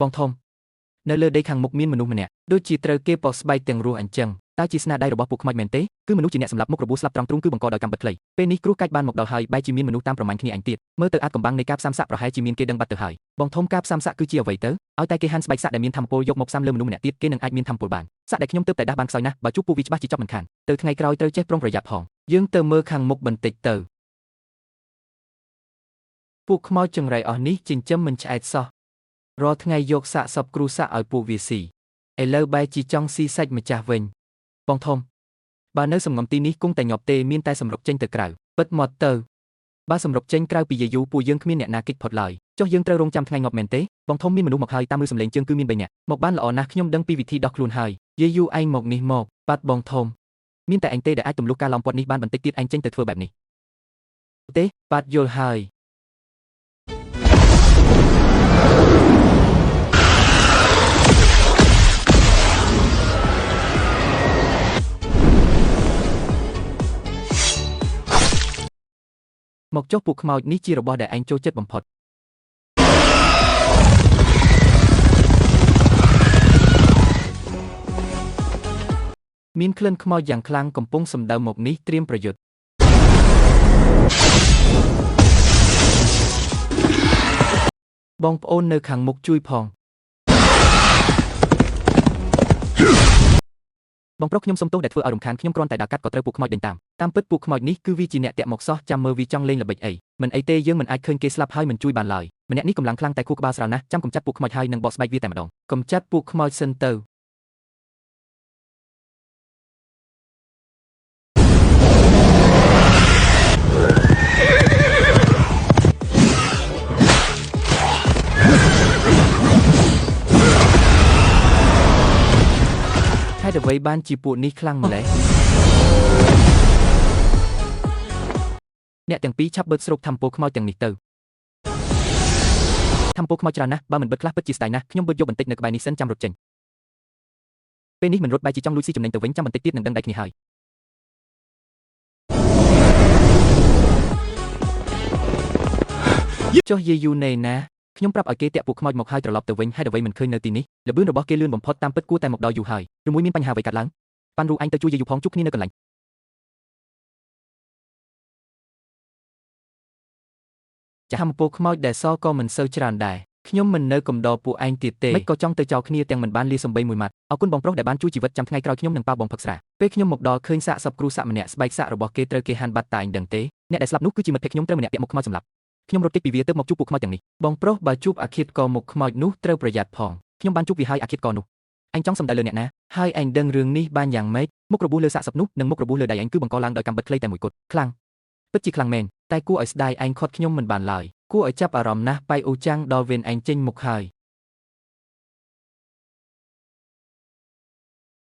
បងធំនៅលើដីខាងមុខមានមនុស្សម្នាក់ដូចជាត្រូវគេបោះស្បែកទាំងរស់អញ្ចឹងតើជាស្នាដៃរបស់ពួកខ្មោចមែនទេគឺមនុស្សជាអ្នកសម្លាប់មុខរបួសស្លាប់ត្រង់ទ្រូងគឺបង្កដោយកម្មបិទខ្លីពេលនេះគ្រោះកាច់បានមកដល់ហើយបែរជាមានមនុស្សតាមប្រមាញ់គ្នាអញទៀតមើលទៅអាចកំបាំងនៃការផ្សាំសាក់ប្រហែលជាមានគេដឹងបាត់ទៅហើយបងធំការផ្សាំសាក់គឺជាអ្វីទៅឲ្យតែគេហាន់ស្បែកសាក់ដែលមានធម្មពលយកមកផ្សាំលើមនុស្សម្នាក់ទៀតគេនឹងអាចមានធម្មពលបានសាក់ដែលខ្ញុំទើបតែដាស់បានខ្សោយណាស់បើជួបពួកវាច្បាស់ជាចប់មិនខានទៅថ្ងៃក្រោយត្រូវចេះប្រុងប្រយ័ត្នផងយើងទៅមើលខាងមុខបន្តិចទៅពួកខ្មោចចង្រៃអស់នេះចិញ្ចឹមមិនឆ្អែតសោះរាល់ថ្ងៃយកសាក់សពគ្រូសាក់ឲ្យពួកវាស៊ីឥឡូវបែរជាចង់ស៊ីសាច់ម្ចាស់វិញបងធំបើនៅសំងំទីនេះគង់តែញាប់ទេមានតែសម្រុកចេញទៅក្រៅពិតមកទៅបើសម្រុកចេញក្រៅពីយាយូពួកយើងគ្មានអ្នកណាគេចផុតឡើយចុះយើងត្រូវរងចាំថ្ងៃងាប់មែនទេបងធំមានមនុស្សមកហើយតាមមើលសម្លេងជើងគឺមាន3នាក់មកបានល្អណាស់ខ្ញុំដឹងពីវិធីដោះខ្លួនហើយយាយូឯងមកនេះមកប៉ាត់បងធំមានតែអញទេដែលអាចទម្លុះការឡោមព័ទ្ធនេះបានបន្តិចទៀតអញចេញទៅធ្វើបែបនេះទេប៉ាត់យល់ហើយមកចុះពួកខ្មោចនេះជារបស់ដែលឯងចូលចិត្តបំផុតមានក្លិនខ្មោចយ៉ាងខ្លាំងកំពុងសម្ដៅមកនេះត្រៀមប្រយុទ្ធបងប្អូននៅខាងមុខជួយផងបងប្រុសខ្ញុំសុំទោសដែលធ្វើឲ្យរំខានខ្ញុំគ្រាន់តែដើរកាត់ក៏ត្រូវពួកខ្មោចដេញតាមពិតពួកខ្មោចនេះគឺវាជាអ្នកតាក់មកសោះចាំមើលវាចង់លេងល្បិចអីមិនអីទេយើងមិនអាចឃើញគេស្លាប់ហើយមិនជួយបានឡើយម្នាក់នេះកម្លាំងខ្លាំងតែខួរក្បាលស្រាលណាស់ចាំកំចាត់ពួកខ្មោចហើយនឹងបកស្បែកវាតែម្ដងកំចាត់ពួកខ្មោចសិនទៅហេតុអ្វីបានជាពួកនេះខ្លាំងម្ល៉េះអ្នកទាំងពីរឆាប់បឺតស្រូបធម្មពលខ្មោចទាំងនេះទៅធម្មពលខ្មោចច្រើនណាស់បើមិនបឺតខ្លះពិតជាស្ដាយណាស់ខ្ញុំបឺតយកបន្តិចនៅក្បែរនេះសិនចាំរត់ចេញពេលនេះមិនរត់បែរជាចង់លួចស៊ីចំណេញទៅវិញចាំបន្តិចទៀតនឹងដឹងដៃគ្នាហើយចុះយាយូណេណាខ្ញុំប្រាប់ឲ្យគេតាក់ពួកខ្មោចមកហើយត្រឡប់ទៅវិញហើយអ្វីមិនឃើញនៅទីនេះល្បឿនរបស់គេលឿនបំផុតតាមពិតគួរតែមកដល់យូរហើយឬមួយមានបញ្ហាអ្វីកើតឡើងប៉ាន់រូអញទៅជួយយាយូផងជួបគ្នានៅកន្លែងចាស់ហមពលខ្មោចដែលសក៏មិនសូវច្រើនដែរខ្ញុំមិននៅកំដរពួកឯងទៀតទេមិនក៏ចង់ទៅចោលគ្នាទាំងមិនបានលាសំបីមួយម៉ាត់អរគុណបងប្រុសដែលបានជួយជីវិតចាំថ្ងៃក្រោយខ្ញុំនឹងប៉ាបងផឹកស្រាពេលខ្ញុំមកដល់ឃើញសាកសពគ្រូសាក់ម្នាក់ស្បែកសាក់របស់គេត្រូវគេហាន់បាត់តាអញដឹងទេអ្នកដែលស្លាប់នោះគឺជាមិត្តភក្តិខ្ញុំត្រូវម្នាក់ពាក់មុខខ្មោចសម្លាប់ខ្ញុំរត់គេចពីវាទៅមកជួបពួកខ្មោចទាំងនេះបងប្រុសបើជួបអាឃាតកមុខខ្មោចនោះត្រូវប្រយ័ត្នផងខ្ញុំបានជួបវាហើយអាឃាតកនោះអញចង់សំដៅលើអ្នកណាហើយអញដឹងរឿងនេះបានយ៉ាងម៉េចមុខរបួសលើសាកសពនោះនិងមុខរបួសលើដៃអញគឺបង្កឡើងដោយកម្មបិទខ្លីតែមួយគត់ខ្លាំងពិតជាខ្លាំងមែនតែគួរឲ្យស្ដាយឯងខាត់ខ្ញុំមិនបានឡើយគួរឲ្យចាប់អារម្មណ៍ណាស់ប៉ៃអូចាំងដល់វេនឯងចេញមុខហើយ